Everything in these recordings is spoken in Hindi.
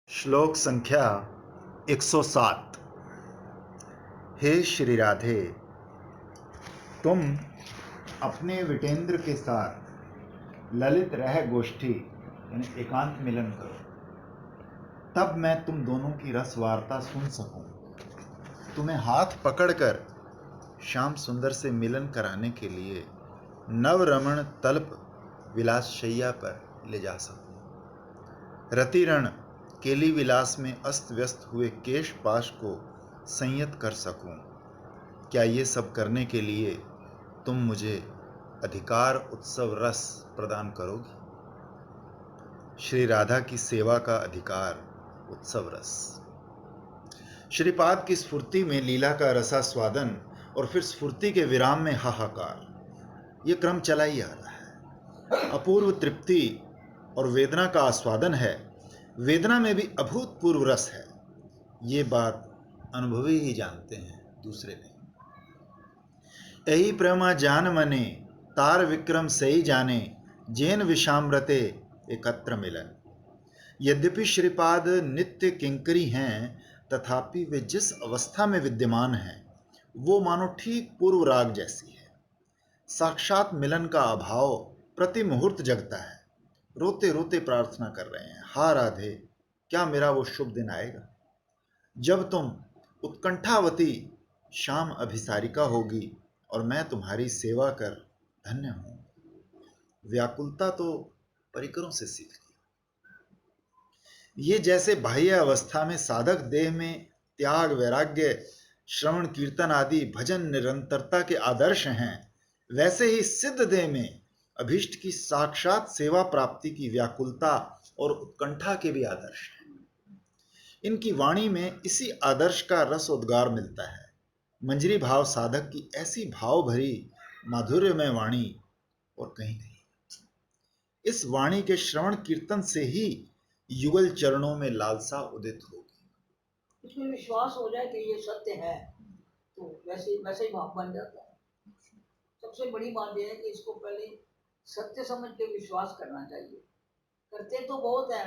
श्लोक संख्या 107। हे श्री राधे, तुम अपने विटेंद्र के साथ ललित रह गोष्ठी यानी एकांत मिलन करो, तब मैं तुम दोनों की रस वार्ता सुन सकूं। तुम्हें हाथ पकड़कर श्याम सुंदर से मिलन कराने के लिए नव रमण तल्प विलास शैया पर ले जा सकूं। रतिरण केली विलास में अस्त व्यस्त हुए केश पाश को संयत कर सकूं। क्या ये सब करने के लिए तुम मुझे अधिकार उत्सव रस प्रदान करोगी? श्री राधा की सेवा का अधिकार उत्सव रस। श्रीपाद की स्फूर्ति में लीला का रसास्वादन और फिर स्फूर्ति के विराम में हाहाकार, ये क्रम चला ही आ रहा है। अपूर्व तृप्ति और वेदना का आस्वादन है, वेदना में भी अभूतपूर्व रस है। ये बात अनुभवी ही जानते हैं, दूसरे नहीं। यही प्रेमा जान मने तार विक्रम सही जाने, जैन विषामृते एकत्र मिलन। यद्यपि श्रीपाद नित्य किंकरी हैं, तथापि वे जिस अवस्था में विद्यमान हैं वो मानो ठीक पूर्व राग जैसी है। साक्षात मिलन का अभाव प्रति मुहूर्त जगता है। रोते रोते प्रार्थना कर रहे हैं, हा राधे, क्या मेरा वो शुभ दिन आएगा जब तुम उत्कंठावती शाम अभिसारिका होगी और मैं तुम्हारी सेवा कर धन्य हूं। व्याकुलता तो परिकरों से सीख ली। ये जैसे बाह्य अवस्था में साधक देह में त्याग, वैराग्य, श्रवण, कीर्तन आदि भजन निरंतरता के आदर्श हैं, वैसे ही सिद्ध देह में अभीष्ट की साक्षात सेवा प्राप्ति की व्याकुलता और उत्कंठा के भी आदर्श हैं। इनकी वाणी में इसी आदर्श का रस उद्गार मिलता है। मंजरी भाव साधक की ऐसी भाव भरी माधुर्यमय वाणी और कहीं नहीं। इस वाणी के श्रवण कीर्तन से ही युगल चरणों में लालसा उदित होगी। इसमें विश्वास हो जाए कि ये सत्य है तो वैसे ही भाव बन जाता है। सबसे बड़ी बात यह है कि इसको पहले सत्य समझ के विश्वास करना चाहिए। करते तो बहुत है,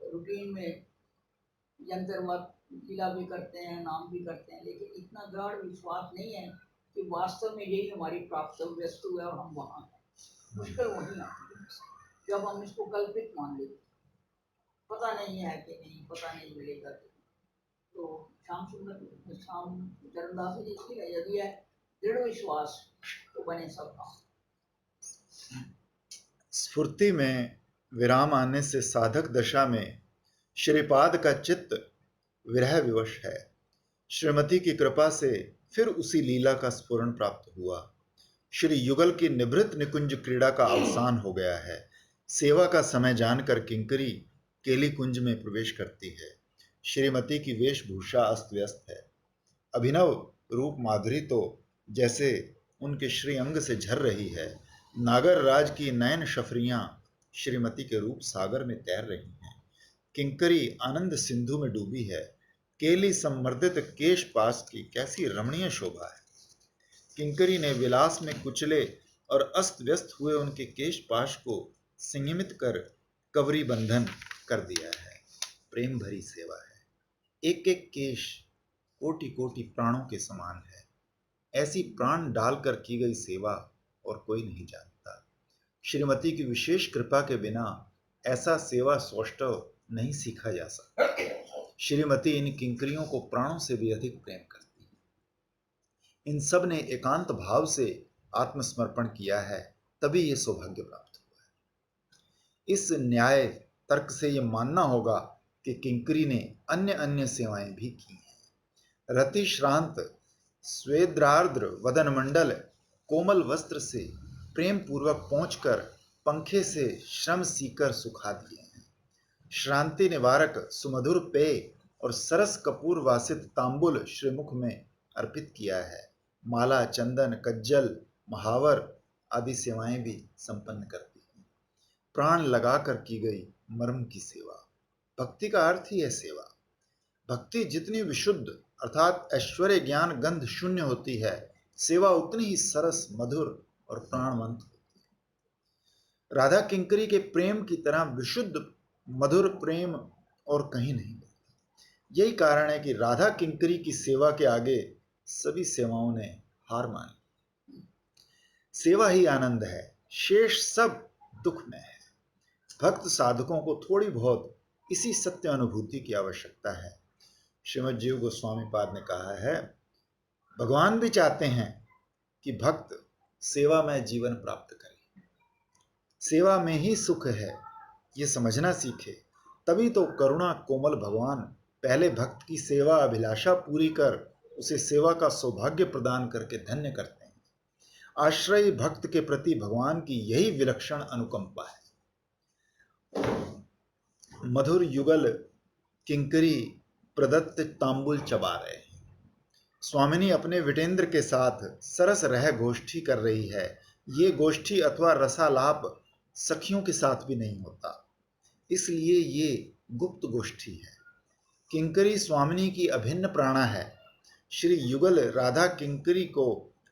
रूटीन में यंत्र लीला भी करते हैं, नाम भी करते हैं, लेकिन इतना दृढ़ विश्वास नहीं है कि वास्तव में यही हमारी प्राप्त वस्तु है और हम वहाँ हैं। मुश्किल वहीं आती है जब हम इसको कल्पित मान लेते, पता नहीं है कि नहीं, पता नहीं मिलेगा कि। तो श्याम चरणदास जी इसलिए यदि है दृढ़ विश्वास तो बने सब काम। स्फूर्ति में विराम आने से साधक दशा में श्रीपाद का चित्त विरह विवश है। श्रीमती की कृपा से फिर उसी लीला का स्फुरण प्राप्त हुआ। श्री युगल की निभृत निकुंज क्रीड़ा का अवसान हो गया है। सेवा का समय जानकर किंकरी केली कुंज में प्रवेश करती है। श्रीमती की वेशभूषा अस्त व्यस्त है। अभिनव रूप माधुरी तो जैसे उनके श्री अंग से झर रही है। नागर राज की नयन शफरियां श्रीमती के रूप सागर में तैर रही हैं। किंकरी आनंद सिंधु में डूबी है। केली संवर्धित केश पास की कैसी रमणीय शोभा है। किंकरी ने विलास में कुचले और अस्त व्यस्त हुए उनके केश पाश को संयमित कर कवरी बंधन कर दिया है। प्रेम भरी सेवा है। एक एक केश कोटि कोटि प्राणों के समान है। ऐसी प्राण डालकर की गई सेवा और कोई नहीं जानता। श्रीमती की विशेष कृपा के बिना ऐसा सेवा सौष्ठव नहीं सीखा जा सकता। श्रीमती इन किंकरियों को प्राणों से भी अधिक प्रेम करती है। इन सब ने एकांत भाव से आत्मसमर्पण किया है, तभी ये सौभाग्य प्राप्त हुआ है। इस न्याय तर्क से ये मानना होगा कि किंकरी ने अन्य अन्य सेवाएं भी की हैं। रति श्रांत स्वेद्रार्द्र वदन मंडल कोमल वस्त्र से प्रेम पूर्वक पहुंचकर पंखे से श्रम सीकर सुखा दिए हैं। श्रांति निवारक सुमधुर पेय और सरस कपूर वासित तांबुल श्रीमुख में अर्पित किया है। माला, चंदन, कज्जल, महावर आदि सेवाएं भी संपन्न करती हैं। प्राण लगाकर की गई मर्म की सेवा। भक्ति का अर्थ ही है सेवा। भक्ति जितनी विशुद्ध अर्थात ऐश्वर्य ज्ञान गंध शून्य होती है, सेवा उतनी ही सरस, मधुर और प्राणवंत होती है। राधा किंकरी के प्रेम की तरह विशुद्ध मधुर प्रेम और कहीं नहीं मिलता। यही कारण है कि राधा किंकरी की सेवा के आगे सभी सेवाओं ने हार मानी। सेवा ही आनंद है, शेष सब दुख में है। भक्त साधकों को थोड़ी बहुत इसी सत्य अनुभूति की आवश्यकता है। श्रीमद जीव गोस्वामी पाद ने कहा है, भगवान भी चाहते हैं कि भक्त सेवा में जीवन प्राप्त करे, सेवा में ही सुख है, ये समझना सीखे। तभी तो करुणा कोमल भगवान पहले भक्त की सेवा अभिलाषा पूरी कर उसे सेवा का सौभाग्य प्रदान करके धन्य करते हैं। आश्रयी भक्त के प्रति भगवान की यही विलक्षण अनुकंपा है। मधुर युगल किंकरी प्रदत्त तांबुल चबा रहे हैं। स्वामिनी अपने विटेंद्र के साथ सरस रह गोष्ठी कर रही है। ये गोष्ठी अथवा रसालाप सखियों के साथ भी नहीं होता, इसलिए ये गुप्त गोष्ठी है। किंकरी स्वामिनी की अभिन्न प्राणा है। श्री युगल राधा किंकरी को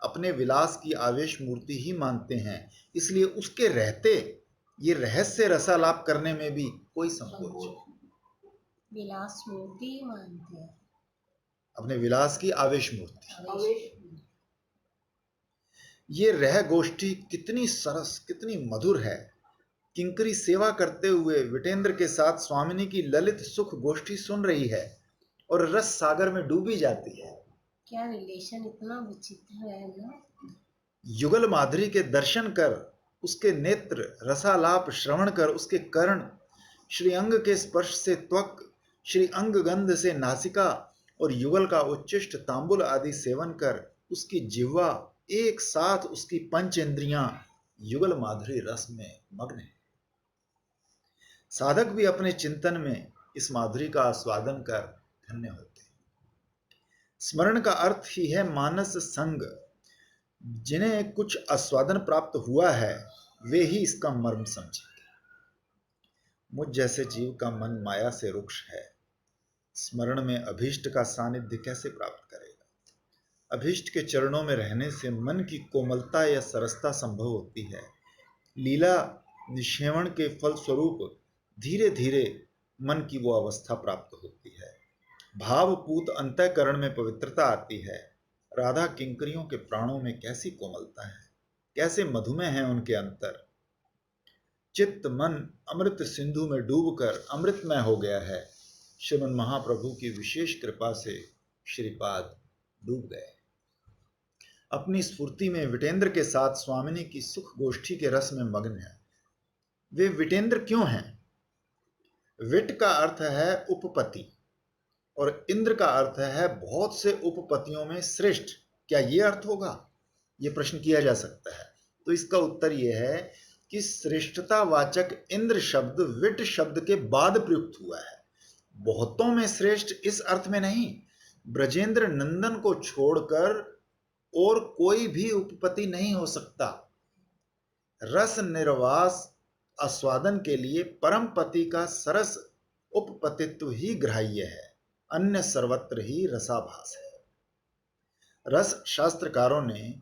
अपने विलास की आवेश मूर्ति ही मानते हैं, इसलिए उसके रहते ये रहस्य रसालाप करने में भी कोई संकोच, विलास मूर्ति मानते हैं, अपने विलास की आवेश मूर्ति। आवेश ये रह गोष्ठी कितनी सरस, कितनी मधुर है। किंकरी सेवा करते हुए विटेंद्र के साथ स्वामिनी की ललित सुख गोष्ठी सुन रही है और रस सागर में डूबी जाती है। क्या रिलेशन इतना विचित्र है ना। युगल माधुरी के दर्शन कर, उसके नेत्र रसालाप श्रवण कर, उसके कर्ण श्री अंग के स्पर्श से त्वक, श्री अंग गंध से नासिका और युगल का उच्चिष्ट तांबुल आदि सेवन कर उसकी जिह्वा, एक साथ उसकी पंच इंद्रियां युगल माधुरी रस में मग्न है। साधक भी अपने चिंतन में इस माधुरी का आस्वादन कर धन्य होते हैं। स्मरण का अर्थ ही है मानस संग। जिन्हें कुछ आस्वादन प्राप्त हुआ है वे ही इसका मर्म समझेंगे। मुझ जैसे जीव का मन माया से रुक्ष है, स्मरण में अभीष्ट का सानिध्य कैसे प्राप्त करेगा। अभीष्ट के चरणों में रहने से मन की कोमलता या सरसता संभव होती है। लीला निषेवण के फल स्वरूप धीरे धीरे मन की वो अवस्था प्राप्त होती है। भावपूत अंतःकरण में पवित्रता आती है। राधा किंकरियों के प्राणों में कैसी कोमलता है, कैसे मधुमेह है उनके अंतर। चित्त मन अमृत सिंधु में डूबकर अमृतमय हो गया है। श्रीमन महाप्रभु की विशेष कृपा से श्रीपाद डूब गए। अपनी स्फूर्ति में विटेंद्र के साथ स्वामिनी की सुख गोष्ठी के रस में मग्न है। वे विटेंद्र क्यों हैं? विट का अर्थ है उपपति और इंद्र का अर्थ है बहुत से उपपतियों में श्रेष्ठ। क्या ये अर्थ होगा? ये प्रश्न किया जा सकता है। तो इसका उत्तर यह है कि श्रेष्ठता वाचक इंद्र शब्द विट शब्द के बाद प्रयुक्त हुआ है, बहुतों में श्रेष्ठ इस अर्थ में नहीं। ब्रजेंद्र नंदन को छोड़कर और कोई भी उपपति नहीं हो सकता। रस निर्वास आस्वादन के लिए परम पति का सरस उपपतित्व ही ग्राह्य है, अन्य सर्वत्र ही रसाभास है। रस शास्त्रकारों ने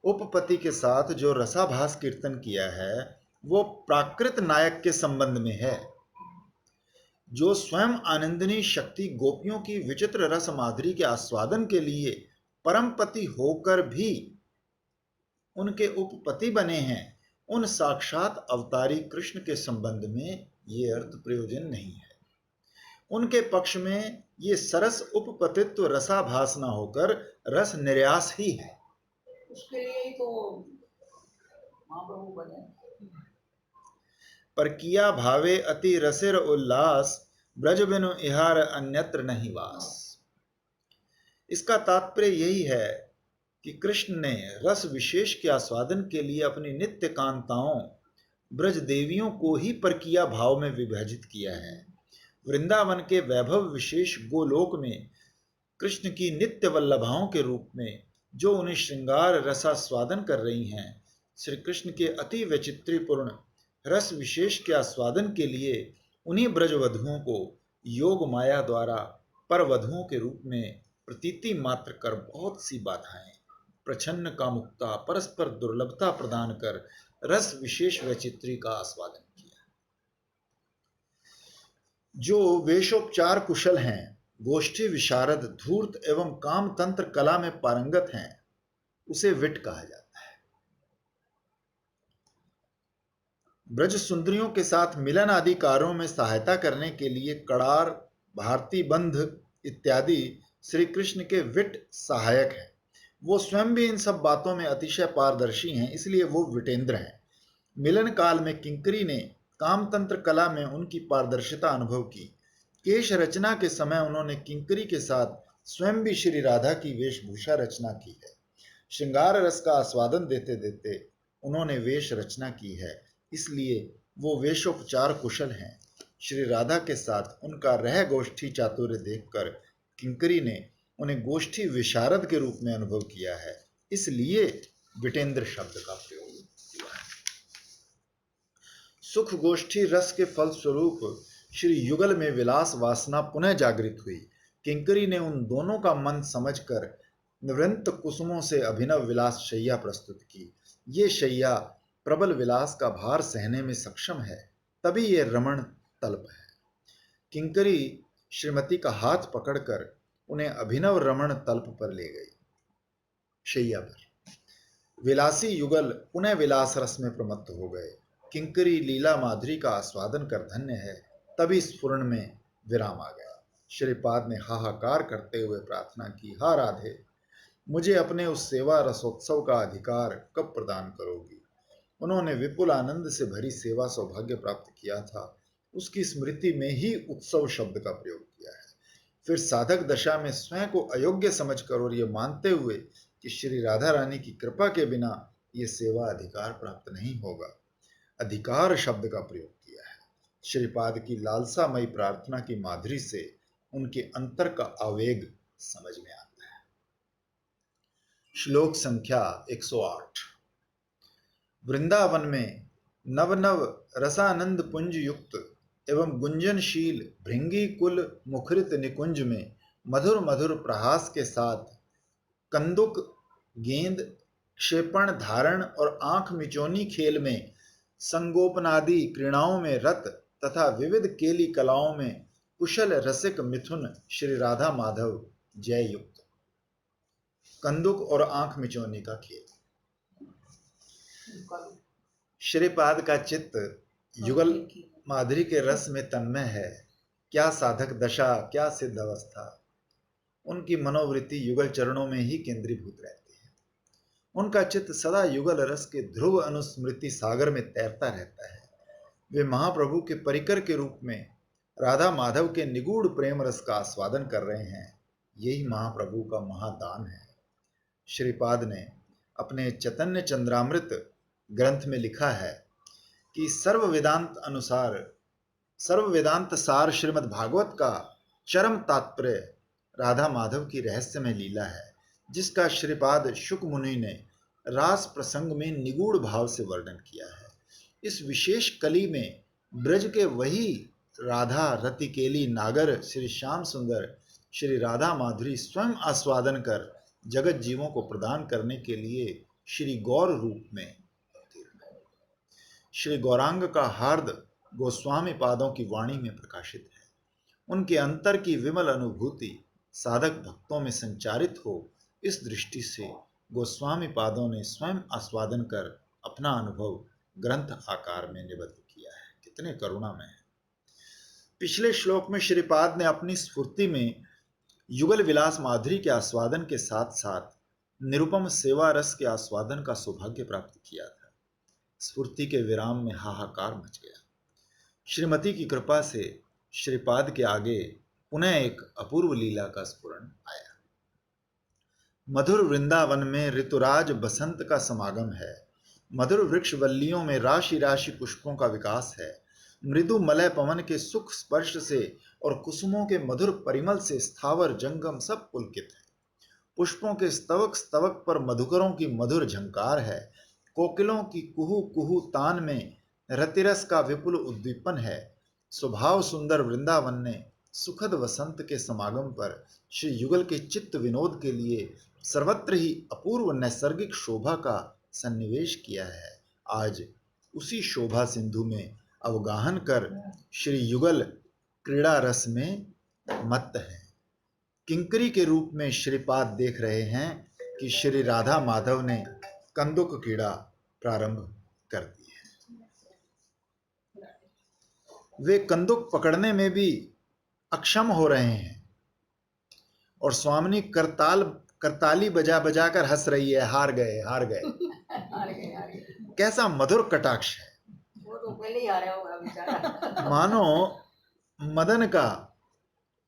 उपपति के साथ जो रसाभास कीर्तन किया है वो प्राकृत नायक के संबंध में है, जो स्वयं आनंदनी शक्ति गोपियों की विचित्र रस माधुरी के आस्वादन के लिए परमपति होकर भी उनके उपपति बने हैं। उन साक्षात अवतारी कृष्ण के संबंध में ये अर्थ प्रयोजन नहीं है। उनके पक्ष में ये सरस उपपतित्व रसाभास न होकर रस निर्यास ही है। उसके लिए ही तो महाप्रभु बने। पर किया भावे अति रसिर उल्लास, ब्रज बिनु इहार अन्यत्र नहीं वास। इसका तात्पर्य यही है कि कृष्ण ने रस विशेष के आस्वादन के लिए अपनी नित्य कांताओं ब्रज देवियों को ही परकिया भाव में विभाजित किया है। वृंदावन के वैभव विशेष गोलोक में कृष्ण की नित्य वल्लभाओं के रूप में जो उन्हें श्रृंगार रसास्वादन कर रही हैं, श्री कृष्ण के अति वैचित्र्यपूर्ण रस विशेष के आस्वादन के लिए उन्हीं ब्रजवधुओं को योग माया द्वारा परवधुओं के रूप में प्रतीति मात्र कर बहुत सी बाधाएं, प्रछन्न कामुकता, परस्पर दुर्लभता प्रदान कर रस विशेष वैचित्री का आस्वादन किया। जो वेशोपचार कुशल हैं, गोष्ठी विशारद, धूर्त एवं काम तंत्र कला में पारंगत हैं, उसे विट कहा जाता है। ब्रज सुंदरियों के साथ मिलन आदि कार्यों में सहायता करने के लिए कड़ार, भारती बंध इत्यादि श्री कृष्ण के विट सहायक हैं। वो स्वयं भी इन सब बातों में अतिशय पारदर्शी हैं, इसलिए वो विटेंद्र हैं। मिलन काल में किंकरी ने कामतंत्र कला में उनकी पारदर्शिता अनुभव की। केश रचना के समय उन्होंने किंकरी के साथ स्वयं भी श्री राधा की वेशभूषा रचना की है। श्रृंगार रस का आस्वादन देते देते उन्होंने वेश रचना की है, इसलिए वो वेशोपचार कुशल हैं। श्री राधा के साथ उनका रह गोष्ठी चातुर्य देखकर किंकरी ने उन्हें गोष्ठी विशारद के रूप में अनुभव किया है, इसलिए विटेंद्र शब्द का प्रयोग हुआ है। सुख गोष्ठी रस के फलस्वरूप श्री युगल में विलास वासना पुनः जागृत हुई। किंकरी ने उन दोनों का मन समझकर निवृत्त कुसुमों से अभिनव विलास शैया प्रस्तुत की। ये शैया प्रबल विलास का भार सहने में सक्षम है, तभी ये रमण तल्प है। किंकरी श्रीमती का हाथ पकड़कर उन्हें अभिनव रमण तल्प पर ले गई, शैया पर। विलासी युगल पुनः विलास रस में प्रमत्त हो गए। किंकरी लीला माधुरी का आस्वादन कर धन्य है, तभी स्फुरण में विराम आ गया। श्रीपाद ने हाहाकार करते हुए प्रार्थना की, हा राधे, मुझे अपने उस सेवा रसोत्सव का अधिकार कब प्रदान करोगी? उन्होंने विपुल आनंद से भरी सेवा सौभाग्य प्राप्त किया था, उसकी स्मृति में ही उत्सव शब्द का प्रयोग किया है। फिर साधक दशा में स्वयं को अयोग्य समझकर और ये मानते हुए कि श्री राधा रानी की कृपा के बिना ये सेवा अधिकार प्राप्त नहीं होगा, अधिकार शब्द का प्रयोग किया है। श्रीपाद की लालसामयी प्रार्थना की माधुरी से उनके अंतर का आवेग समझ में आता है। श्लोक संख्या 108। वृंदावन में नव नव रसानंद पुंज युक्त एवं गुंजनशील भृंगी कुल मुखरित निकुंज में मधुर मधुर प्रहास के साथ कंदुक, गेंद, क्षेपण, धारण और आंख मिचौनी खेल में, संगोपनादि क्रीड़ाओं में रत तथा विविध केली कलाओं में कुशल रसिक मिथुन श्री राधा माधव जय युक्त। कंदुक और आंख मिचौनी का खेल। श्रीपाद का चित्त युगल माधुरी के रस में तन्मय है। क्या साधक दशा, क्या सिद्ध अवस्था। उनकी मनोवृत्ति युगल चरणों में ही केंद्रीभूत रहती है। उनका चित्त सदा युगल रस के ध्रुव अनुस्मृति सागर में तैरता रहता है। वे महाप्रभु के परिकर के रूप में राधा माधव के निगूढ़ प्रेम रस का आस्वादन कर रहे हैं। यही महाप्रभु का महादान है। श्रीपाद ने अपने चैतन्य चंद्रामृत ग्रंथ में लिखा है कि सर्व वेदांत सार श्रीमद् भागवत का चरम तात्पर्य राधा माधव की रहस्यमय लीला है, जिसका श्रीपाद शुक मुनि ने रास प्रसंग में निगूढ़ भाव से वर्णन किया है। इस विशेष कली में ब्रज के वही राधा रतिकेली नागर श्री श्याम सुंदर श्री राधा माधुरी स्वयं आस्वादन कर जगत जीवों को प्रदान करने के लिए श्री गौर रूप में श्री गौरांग का हार्द गोस्वामी पादों की वाणी में प्रकाशित है। उनके अंतर की विमल अनुभूति साधक भक्तों में संचारित हो, इस दृष्टि से गोस्वामी पादों ने स्वयं आस्वादन कर अपना अनुभव ग्रंथ आकार में निबद्ध किया है। कितने करुणामय है। पिछले श्लोक में श्रीपाद ने अपनी स्फूर्ति में युगल विलास माधुरी के आस्वादन के साथ साथ निरुपम सेवा रस के आस्वादन का सौभाग्य प्राप्त किया था। स्फूर्ति के विराम में हाहाकार मच गया। श्रीमती की कृपा से श्रीपाद के आगे पुनः एक अपूर्व लीला का स्फुरण आया। मधुर वृंदावन में ऋतुराज बसंत का समागम है। मधुर वृक्ष वल्लियों में राशि राशि पुष्पों का विकास है। मृदु मलय पवन के सुख स्पर्श से और कुसुमों के मधुर परिमल से स्थावर जंगम सब पुलकित है। पुष्पों के स्तवक स्तवक पर मधुकरों की मधुर झंकार है। कोकिलों की कुहू कुहू तान में रतिरस का विपुल उद्दीपन है। स्वभाव सुंदर वृंदावन ने सुखद वसंत के समागम पर श्री युगल के चित्त विनोद के लिए सर्वत्र ही अपूर्व नैसर्गिक शोभा का सन्निवेश किया है। आज उसी शोभा सिंधु में अवगाहन कर श्री युगल क्रीड़ा रस में मत्त हैं। किंकरी के रूप में श्रीपाद देख रहे हैं कि श्री राधा माधव ने कंदुक क्रीड़ा प्रारंभ कर दी है। वे कंदुक पकड़ने में भी अक्षम हो रहे हैं और स्वामिनी करताली बजा बजा कर हंस रही है, हार गए हार गए। हार गए। कैसा मधुर कटाक्ष है। वो तो पहले ही हारा होगा बेचारा। मानो मदन का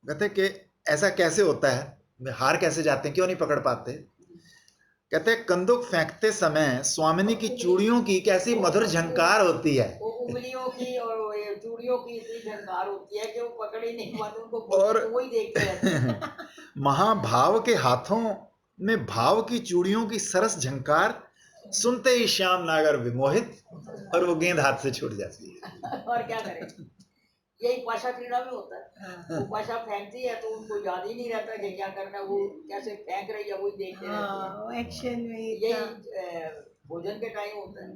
कहते कि ऐसा कैसे होता है, हार कैसे जाते हैं, क्यों नहीं पकड़ पाते। कहते कंदुक फेंकते समय स्वामिनी की चूड़ियों की कैसी मधुर झंकार होती है, वो उंगलियों की और ये चूड़ियों की इतनी झंकार होती है कि वो पकड़ ही नहीं पाते, उनको और तो वही देखते रहते हैं। महाभाव के हाथों में भाव की चूड़ियों की सरस झंकार सुनते ही श्याम नागर विमोहित, और वो गेंद हाथ से छूट जाती है। और क्या करें, यही पाशा क्रीड़ा में होता है। वो पाशा फेंकती है तो उनको याद ही नहीं रहता कि क्या करना है, वो कैसे फेंक रही है वही देखते रहते हैं। एक्शन में यही भोजन के टाइम होता है,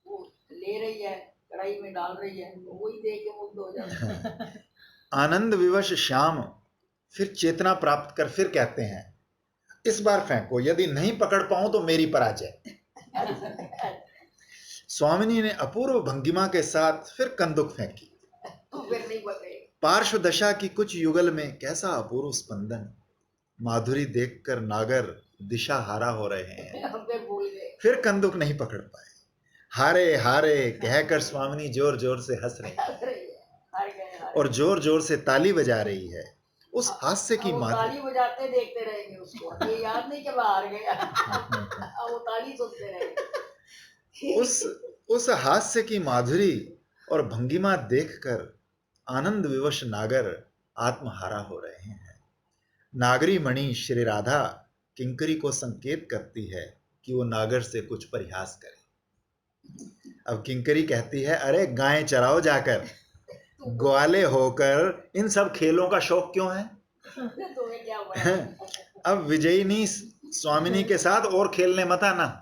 वो ले रही है कढ़ाई में डाल रही है तो वही देख के मुग्ध हो जाते हैं। आनंद विवश श्याम फिर चेतना प्राप्त कर फिर कहते हैं, इस बार फेंको, यदि नहीं पकड़ पाऊं तो मेरी पराजय। स्वामिनी ने अपूर्व भंगिमा के साथ फिर कंदुक फेंकी। तो फिर नहीं पकड़े। पार्श्व दशा की कुछ युगल में कैसा अपूर्व स्पंदन, माधुरी देखकर नागर दिशा हारा हो रहे हैं। हम फिर भूल गए। फिर कंदुक नहीं पकड़ पाए, हारे हारे कहकर स्वामिनी जोर जोर से हंस रही हार गए। और जोर जोर से ताली बजा रही है। उस हास्य की वो माधुरी, ताली बजाते देखते रहेंगे उसको, ये याद नहीं कि मैं हार गया। वो ताली सुनते रहेंगे। उस हास्य की माधुरी और भंगिमा देखकर आनंद विवश नागर आत्महारा हो रहे हैं। नागरी मणि श्री राधा किंकरी को संकेत करती है कि वो नागर से कुछ परिहास करे। अब किंकरी कहती है, अरे गायें चराओ जाकर, ग्वाले होकर इन सब खेलों का शौक क्यों है। तुम्हें क्या हुआ? अब विजयिनी स्वामिनी के साथ और खेलने मत आना।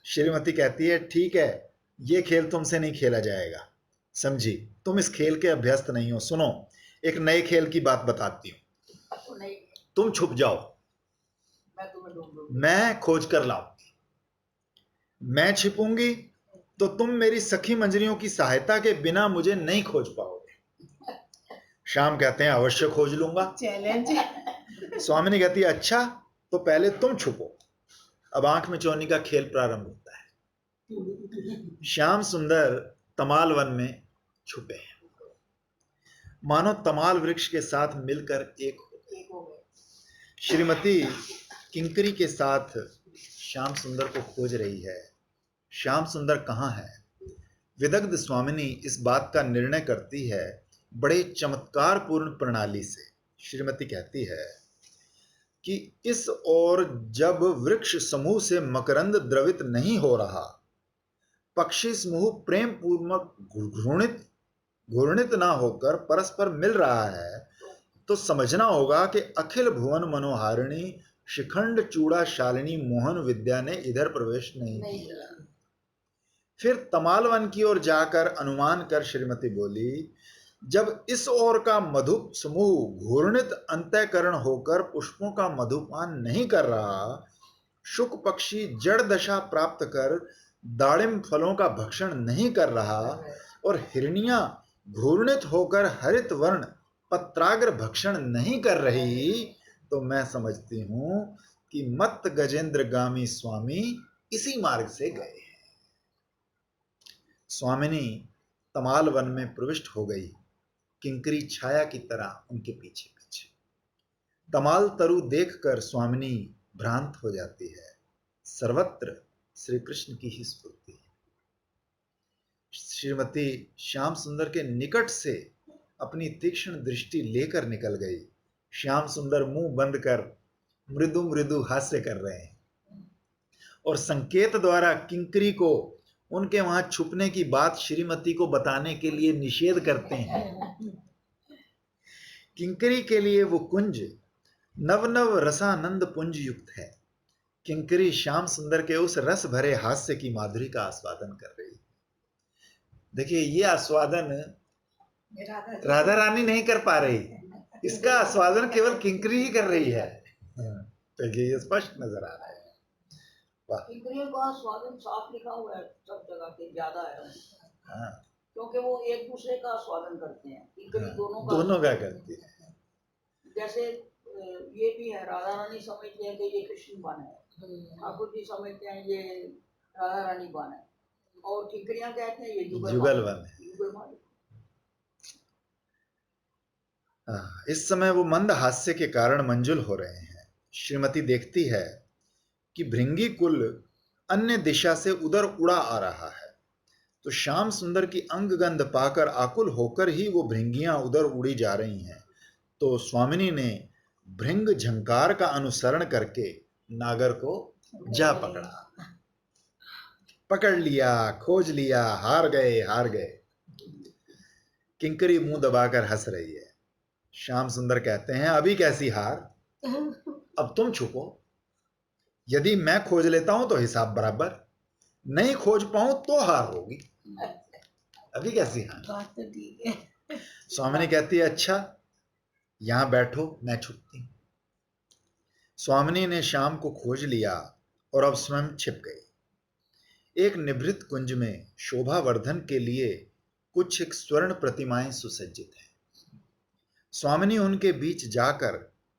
श्रीमती कहती है, ठीक है, ये खेल तुमसे नहीं खेला जाएगा, समझी, तुम इस खेल के अभ्यस्त नहीं हो। सुनो, एक नए खेल की बात बताती हूं। तुम छुप जाओ, मैं तुम्हें ढूंढूंगी, मैं खोज कर लाऊंगी। मैं छिपूंगी तो तुम मेरी सखी मंजरियों की सहायता के बिना मुझे नहीं खोज पाओगे। श्याम कहते हैं, अवश्य खोज लूंगा। चैलेंज। स्वामिनी कहती है, अच्छा तो पहले तुम छुपो। अब आंख में चौनी का खेल प्रारंभ होता है। श्याम सुंदर तमाल वन में छुपे हैं, मानो तमाल वृक्ष के साथ मिलकर एक हो गए। श्रीमती किंकरी के साथ श्याम सुंदर को खोज रही है। श्याम सुंदर कहाँ है? विदग्ध स्वामिनी इस बात का निर्णय करती है बड़े चमत्कार पूर्ण प्रणाली से। श्रीमती कहती है कि इस ओर जब वृक्ष समूह से मकरंद द्रवित नहीं हो रहा, पक्षी समूह प्रेम पूर्वक घूर्णित ना होकर परस्पर मिल रहा है, तो समझना होगा कि अखिल भुवन मनोहारिणी शिखंड चूड़ा शालिनी मोहन विद्या ने इधर प्रवेश नहीं किया। फिर तमालवन की ओर जाकर अनुमान कर श्रीमती बोली, जब इस ओर का मधु समूह घूर्णित अंतःकरण होकर पुष्पों का मधुपान नहीं कर रहा, शुक पक्षी जड़ दशा प्राप्त कर दाड़िम फलों का भक्षण नहीं कर रहा, और हिरनियां घूर्णित होकर हरित वर्ण पत्राग्र भक्षण नहीं कर रही, तो मैं समझती हूं कि मत्त गजेंद्रगामी स्वामी इसी मार्ग से गए। स्वामिनी तमाल वन में प्रविष्ट हो गई, किंकरी छाया की तरह उनके पीछे पीछे। तमाल तरु देखकर स्वामिनी भ्रांत हो जाती है। सर्वत्र श्री कृष्ण की ही स्फूर्ति है। श्रीमती श्याम सुंदर के निकट से अपनी तीक्ष्ण दृष्टि लेकर निकल गई। श्याम सुंदर मुंह बंद कर मृदु मृदु हास्य कर रहे हैं और संकेत द्वारा किंकरी को उनके वहां छुपने की बात श्रीमती को बताने के लिए निषेध करते हैं। किंकरी के लिए वो कुंज नव नव रसानंद पुंज युक्त है। किंकरी श्याम सुंदर के उस रस भरे हास्य की माधुरी का आस्वादन कर रही है। देखिए, ये आस्वादन राधा रानी नहीं कर पा रही, इसका आस्वादन केवल किंकरी ही कर रही है। तो ये स्पष्ट नजर आ रहा है। वाह। किंकरियों का स्वादन साफ लिखा हुआ है सब जगह पे, ज्यादा है हाँ, क्योंकि वो एक दूसरे का स्वादन करते हैं। किंकरी हाँ, दोनों का करती है। जैसे ये भी है, राधा रानी समझते हैं कि ये कृष्ण बन है, ठाकुर जी समझते हैं ये राधा रानी बन है, और किंकरियां कहते हैं ये जुगल बन है। जुगल माल। इस समय वो मंद हास्य के कारण मंजुल हो रहे हैं। श्रीमती देखती है कि भृंगी कुल अन्य दिशा से उधर उड़ा आ रहा है, तो श्याम सुंदर की अंगगंध पाकर आकुल होकर ही वो भृंगियां उधर उड़ी जा रही हैं। तो स्वामिनी ने भृंग झंकार का अनुसरण करके नागर को जा पकड़ा, पकड़ लिया, खोज लिया, हार गए, हार गए। किंकरी मुंह दबाकर हंस रही है। श्याम सुंदर कहते हैं, अभी कैसी हार, अब तुम छुपो। यदि मैं खोज लेता हूं तो हिसाब बराबर, नहीं खोज पाऊं तो हार होगी। अभी कैसी हार। बात तो ठीक है। स्वामिनी कहती है, अच्छा यहां बैठो, मैं छुपती हूं। स्वामिनी ने श्याम को खोज लिया और अब स्वयं छिप गई। एक निभृत कुंज में शोभावर्धन के लिए कुछ एक स्वर्ण प्रतिमाएं सुसज्जित हैं। स्वामिनी उनके बीच जाकर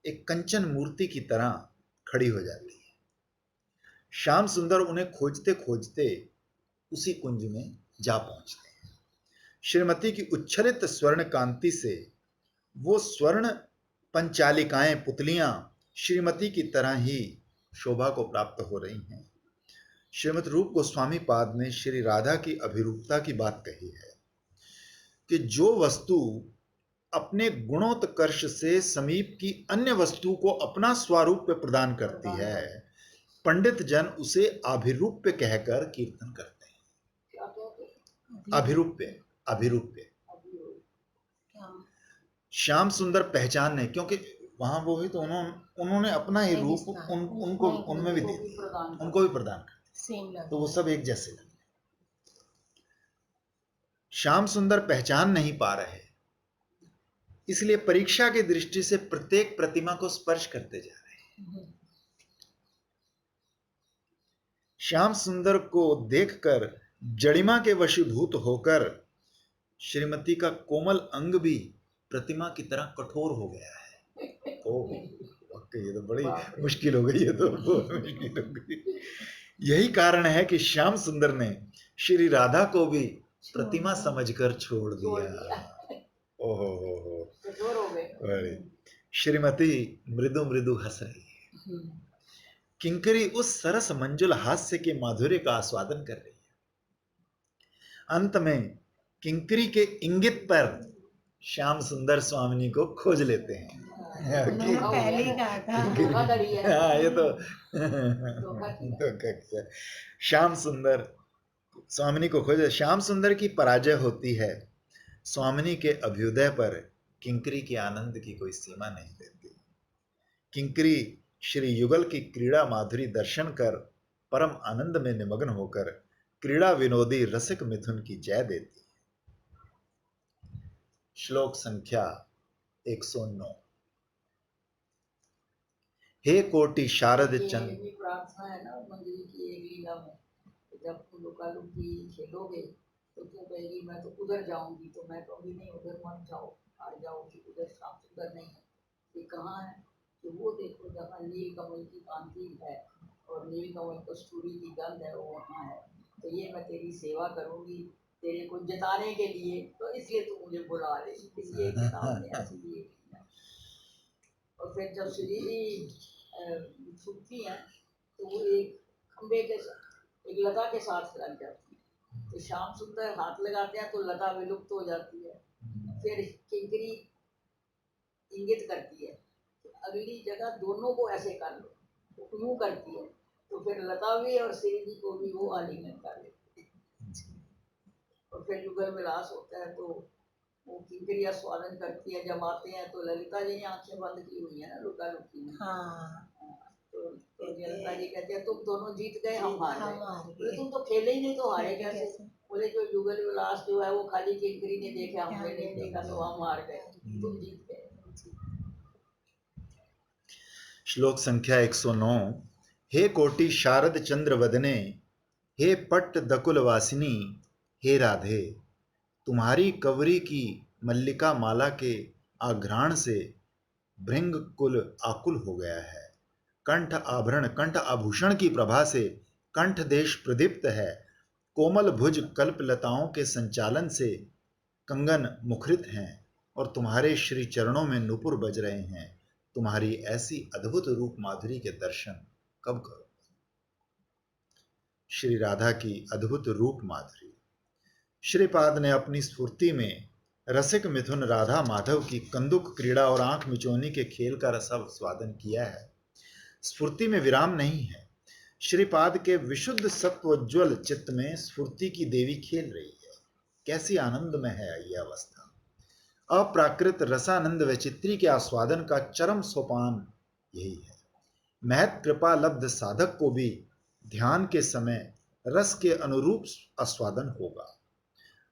एक कंचन मूर्ति की तरह खड़ी हो जाती है। श्याम सुंदर उन्हें खोजते खोजते उसी कुंज में जा पहुंचते हैं। श्रीमती की उच्छलित स्वर्ण कांति से वो स्वर्ण पंचालिकाएं, पुतलियां श्रीमती की तरह ही शोभा को प्राप्त हो रही हैं। श्रीमद रूप गोस्वामी पाद ने श्री राधा की अभिरूपता की बात कही है कि जो वस्तु अपने गुणोत्कर्ष से समीप की अन्य वस्तु को अपना स्वरूप प्रदान करती है, पंडित जन उसे अभिरूप्य कहकर कीर्तन करते हैं। क्या कहते हैं? अभिरूप्य, अभिरूप्य। श्याम सुंदर पहचान नहीं, क्योंकि वहां वो ही तो उन्होंने अपना ही रूप उनको उनमें भी दे दिया, उनको भी प्रदान कर, तो वो सब एक जैसे लगे। श्याम सुंदर पहचान नहीं पा रहे, इसलिए परीक्षा की दृष्टि से प्रत्येक प्रतिमा को स्पर्श करते जा रहे हैं। श्याम सुंदर को देखकर जड़िमा के वशीभूत होकर श्रीमती का कोमल अंग भी प्रतिमा की तरह कठोर हो गया है। ओह, ये तो बड़ी मुश्किल हो गई, ये तो बहुत मुश्किल हो गई। यही कारण है कि श्याम सुंदर ने श्री राधा को भी प्रतिमा समझकर छोड़ दिया। ओहो हो, कठोर हो गए। श्रीमती मृदु मृदु हंस रही है। किंकरी उस सरस मंजुल हास्य के माधुर्य का आस्वादन कर रही है। अंत में किंकरी के इंगित पर श्याम सुंदर स्वामिनी को खोज लेते हैं। पहले ही कहा था। हाँ, ये तो श्याम सुंदर स्वामिनी को खोजे। श्याम सुंदर की पराजय होती है। स्वामिनी के अभ्युदय पर किंकरी के आनंद की कोई सीमा नहीं रहती। किंकरी श्री युगल की क्रीड़ा माधुरी दर्शन कर परम आनंद में निमग्न होकर क्रीड़ा विनोदी रसिक मिथुन की जय देती है। श्लोक संख्या 109। हे कोटि शारद चंद। ये प्रार्थना है ना मंजरी की एक लीला में, जब तुम लुका लुकी खेलोगे तो तू कहेगी मैं तो उधर जाऊंगी, तो मैं कहूंगी नहीं उधर मत जाओ, आ जाओ कि उधर श्याम सुंदर नहीं है। ये कहाँ है कि वो देखो जहाँ नील कमल की कांति है और नील कमल कस्तूरी की गंध है, वो वहाँ है। तो ये मैं तेरी सेवा करूंगी तेरे को जताने के लिए, तो इसलिए तू मुझे बुला ले, इसलिए किताब में ऐसी भी एक लीला। और फिर जब श्री जी छुपती हैं तो वो एक खंबे के एक लता के साथ लग जाती है, तो श्याम सुंदर हाथ लगाते हैं तो लता विलुप्त हो जाती है। फिर किंकरी इंगित करती है तो अगली जगह दोनों को ऐसे कर लो, तो यूं करती है, तो फिर लता भी और श्री जी को भी वो आलिंगन कर लेती है। और फिर युगल विलास होता है तो वो किंकरी स्वादन करती है। जब आते हैं तो ललिता जी ने आंखें बंद की हुई है ना लुका लुकी में। तो ललिता जी कहते हैं तुम दोनों जीत गए, हम हार गए। तुम तो खेले ही नहीं तो हारे कैसे? बोले जो युगल विलास जो है वो खाली किंकरी ने देखा, हमने नहीं देखा, तो हम हार गए, तुम जीत गए। श्लोक संख्या 109। हे कोटि शारद चंद्र वदने, हे पट्ट दकुल वासिनी, हे राधे, तुम्हारी कवरी की मल्लिका माला के आघ्राण से भृंग कुल आकुल हो गया है। कंठ आभरण कंठ आभूषण की प्रभा से कंठ देश प्रदीप्त है। कोमल भुज कल्प लताओं के संचालन से कंगन मुखरित हैं और तुम्हारे श्री चरणों में नुपुर बज रहे हैं। तुम्हारी ऐसी अद्भुत रूप माधुरी के दर्शन कब करो। श्री राधा की अद्भुत रूप माधुरी। श्रीपाद ने अपनी स्फूर्ति में रसिक मिथुन राधा माधव की कंदुक क्रीड़ा और आंख मिचौनी के खेल का रसास्वादन किया है। स्फूर्ति में विराम नहीं है। श्रीपाद के विशुद्ध सत्वोज्वल चित्त में स्फूर्ति की देवी खेल रही है। कैसी आनंदमय है यह अवस्था। अप्राकृत रसानंद वैचित्री के आस्वादन का चरम सोपान यही है। महत कृपा लब्ध साधक को भी ध्यान के समय रस के अनुरूप आस्वादन होगा।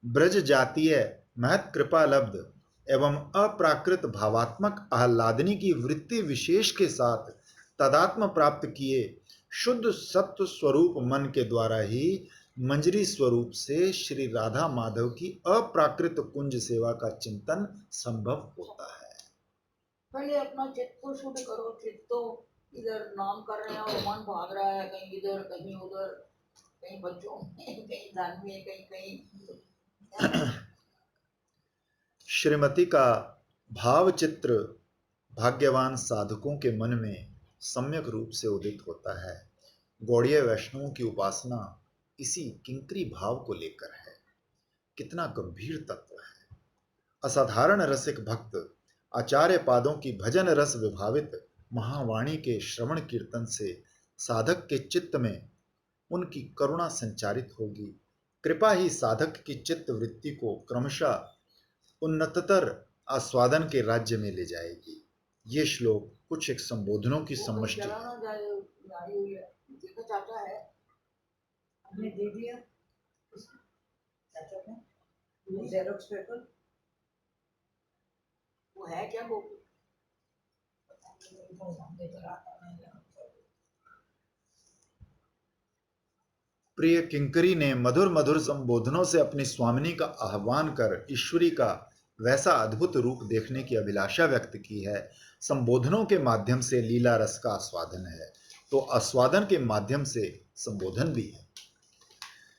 ब्रज जातीय महत कृपा लब्ध एवं अप्राकृत भावात्मक आह्लादनी की वृत्ति विशेष के साथ तदात्म प्राप्त किए शुद्ध सत्व स्वरूप मन के द्वारा ही मंजरी स्वरूप से श्री राधा माधव की अप्राकृत कुंज सेवा का चिंतन संभव होता है। पहले अपना चित्त को शुद्ध करो। चित्त तो इधर नाम कर रहे हैं और मन भाग रहा है, कहीं इधर कहीं उधर, कहीं बच्चों में, कहीं धन में, कहीं कहीं। श्रीमती का भाव चित्र भाग्यवान साधकों के मन में सम्यक रूप से उदित होता है। गौड़ीय वैष्णवों की उपासना इसी किंकरी भाव को लेकर है। कितना गंभीर तत्व है। असाधारण रसिक भक्त आचार्य पादों की भजन रस विभावित महावाणी के श्रवण कीर्तन से साधक के चित्त में उनकी करुणा संचारित होगी। कृपा ही साधक की चित्त वृत्ति को क्रमशः उन्नततर आस्वादन के राज्य में ले जाएगी। ये श्लोक कुछ एक संबोधनों की समष्टि है। चाचा है, हमने दे दिया चाचा ने जेरोक्स पेपर। वो है क्या वो? प्रिय किंकरी ने मधुर मधुर संबोधनों से अपनी स्वामिनी का आह्वान कर ईश्वरी का वैसा अद्भुत रूप देखने की अभिलाषा व्यक्त की है। संबोधनों के माध्यम से लीला रस का आस्वादन है तो आस्वादन के माध्यम से संबोधन भी है।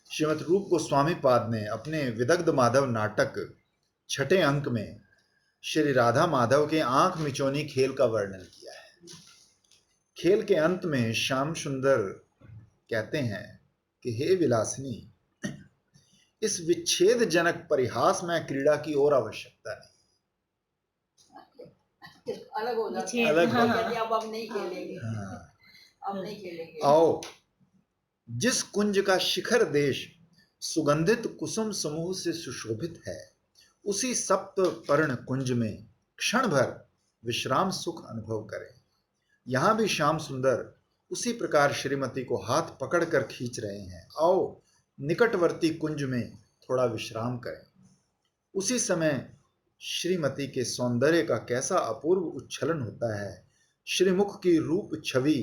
श्रीमद रूप गोस्वामी पाद ने अपने विदग्ध माधव नाटक छठे अंक में श्री राधा माधव के आंख मिचौनी खेल का वर्णन किया है। खेल के अंत में श्याम सुंदर कहते हैं कि हे विलासिनी, इस विच्छेद जनक परिहास में क्रीड़ा की और आवश्यकता नहीं। अलग हो जाते हैं। अलग हो जाते हैं। अब नहीं खेलेंगे। अब नहीं खेलेंगे। आओ, जिस कुंज का शिखर देश सुगंधित कुसुम समूह से सुशोभित है, उसी सप्त पर्ण कुंज में क्षण भर विश्राम सुख अनुभव करें। यहां भी श्याम सुंदर उसी प्रकार श्रीमती को हाथ पकड़कर खींच रहे हैं। आओ, निकटवर्ती कुंज में थोड़ा विश्राम करें। उसी समय श्रीमती के सौंदर्य का कैसा अपूर्व उच्छलन होता है। श्रीमुख की रूप छवि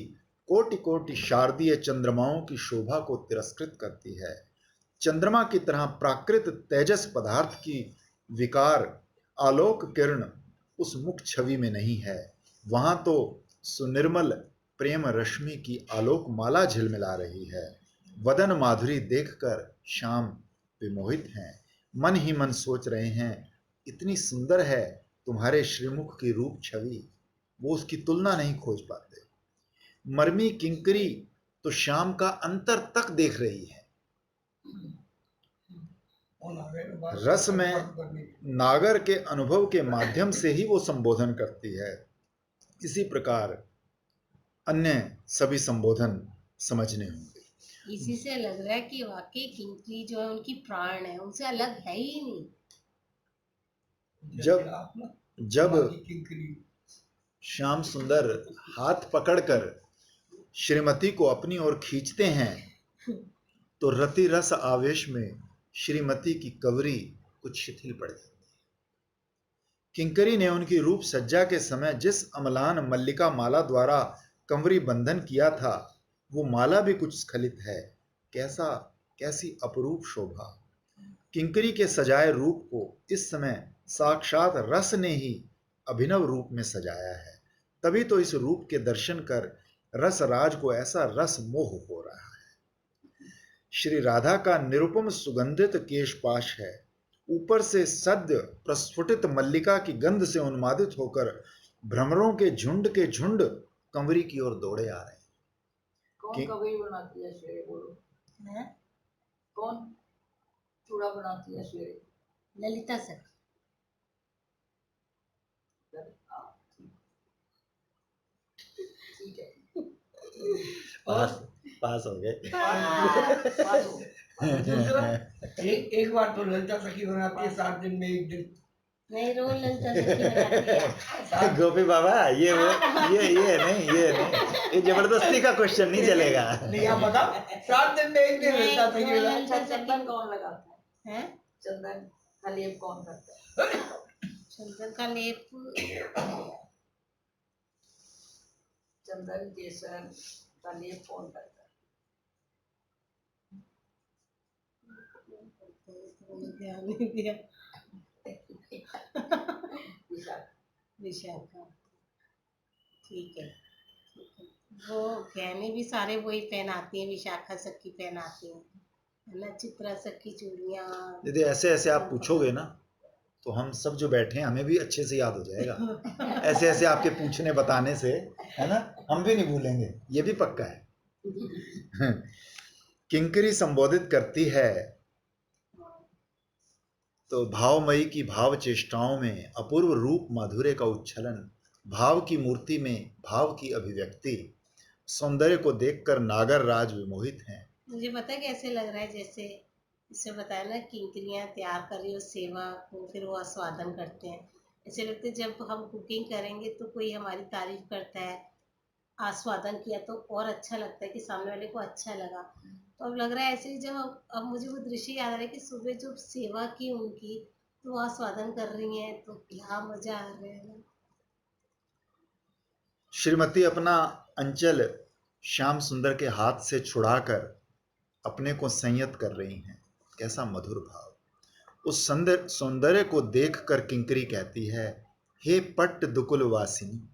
कोटि कोटि शारदीय चंद्रमाओं की शोभा को तिरस्कृत करती है। चंद्रमा की तरह प्राकृत तेजस पदार्थ की विकार आलोक किरण उस मुख छवि में नहीं है। वहां तो सुनिर्मल प्रेम रश्मि की आलोक माला झिलमिला रही है। वदन माधुरी देखकर श्याम विमोहित हैं। मन ही मन सोच रहे हैं, इतनी सुंदर है तुम्हारे श्रीमुख की रूप छवि, वो उसकी तुलना नहीं खोज पाते। मर्मी किंकरी तो श्याम का अंतर तक देख रही है। रस में नागर के अनुभव के माध्यम से ही वो संबोधन करती है। इसी प्रकार अन्य सभी संबोधन समझने होंगे। इसी से लग रहा है कि वाकई किंकरी जो है उनकी प्राण है, उनसे अलग है ही नहीं। जब श्याम सुंदर हाथ पकड़कर श्रीमती को अपनी ओर खींचते हैं तो रति रस आवेश में श्रीमती की कवरी कुछ शिथिल पड़ जाती है। किंकरी ने उनकी रूप सज्जा के समय जिस अम्लान मल्लिका माला द्वारा कंवरी बंधन किया था, वो माला भी कुछ स्खलित है। कैसी अपरूप शोभा! किंकरी के सजाए रूप को इस समय साक्षात रस ने ही अभिनव रूप में सजाया है। तभी तो इस रूप के दर्शन कर रसराज को ऐसा रस मोह हो रहा है। श्री राधा का निरुपम सुगंधित केशपाश है। ऊपर से सद्य प्रस्फुटित मल्लिका की गंध से उन्मादित होकर भ्रमरों के झुंड कंवरी की ओर दौड़े आ रहे हैं। कौन कवरी बनाती है सवेरे, बोलो? है कौन चूड़ा बनाती है सवेरे? ललिता सखी। हाँ, ठीक है। पास हो गए। पास हो। दूसरा, एक बार तो ललिता सखी बनाती है 7 दिन में 1 दिन। नहीं, रोज ललिता सखी बनाती है। गोपी बाबा, ये नहीं, ये जबरदस्ती का क्वेश्चन नहीं चलेगा। नहीं, आप बताओ, 7 दिन में 1 दिन ललिता सखी नहीं, बनाती अच्छा, चंदन कौन लगाता है? हैं? चंदन का लेप कौन करता है? चंदन का लेप चंदन केसर का लेप कौन करता है? ध्यान नहीं दिया। विशाखा। विशाखा, ठीक है। वो गहने भी सारे वही पहनाती हैं, विशाखा सखी पहनाती हैं, है ना? चित्रा सखी चूड़ियाँ। यदि ऐसे ऐसे आप पूछोगे ना, तो हम सब जो बैठे हैं हमें भी अच्छे से याद हो जाएगा। ऐसे ऐसे आपके पूछने बताने से, है ना, हम भी नहीं भूलेंगे, ये भी पक्का है। किंकरी संबोधित करती है तो भावमयी की भाव चेष्टाओं में अपूर्व रूप माधुर्य का उच्छलन, भाव की मूर्ति में भाव की अभिव्यक्ति, सौंदर्य को देखकर नागर राज विमोहित हैं। मुझे पता है कैसे लग रहा है, जैसे इससे बताया ना, किंकरियाँ तैयार कर रही हो सेवा को, फिर वो आस्वादन करते हैं। ऐसे लगता है जब हम कुकिंग करेंगे तो कोई हमारी तारीफ करता है, आस्वादन किया तो और अच्छा लगता है कि सामने वाले को अच्छा लगा। तो अब लग रहा है ऐसे ही, जब अब मुझे वो दृश्य याद आ रहा है कि सुबह जो सेवा की उनकी, तो वो आस्वादन कर रही हैं, तो क्या मजा आ रहा है ना। श्रीमती अपना अंचल श्याम सुंदर के हाथ से छुड़ाकर अपने को संयत कर रही हैं। कैसा मधुर भाव! उस सौंदर्य को देखकर किंकरी कहती है, हे पट्ट दुकुल वासिनी,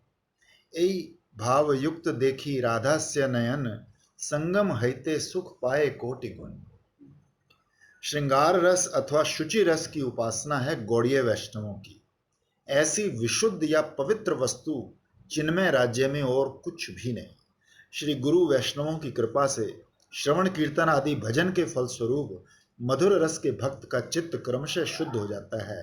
एई भाव युक्त देखी राधास्य नयन, संगम हईते सुख पाए कोटि गुण। श्रृंगार रस अथवा शुचि रस की उपासना है गौड़ीय वैष्णवों की। ऐसी विशुद्ध या पवित्र वस्तु चिन्मय राज्य में और कुछ भी नहीं। श्री गुरु वैष्णवों की कृपा से श्रवण कीर्तन आदि भजन के फलस्वरूप मधुर रस के भक्त का चित्त क्रमशः शुद्ध हो जाता है,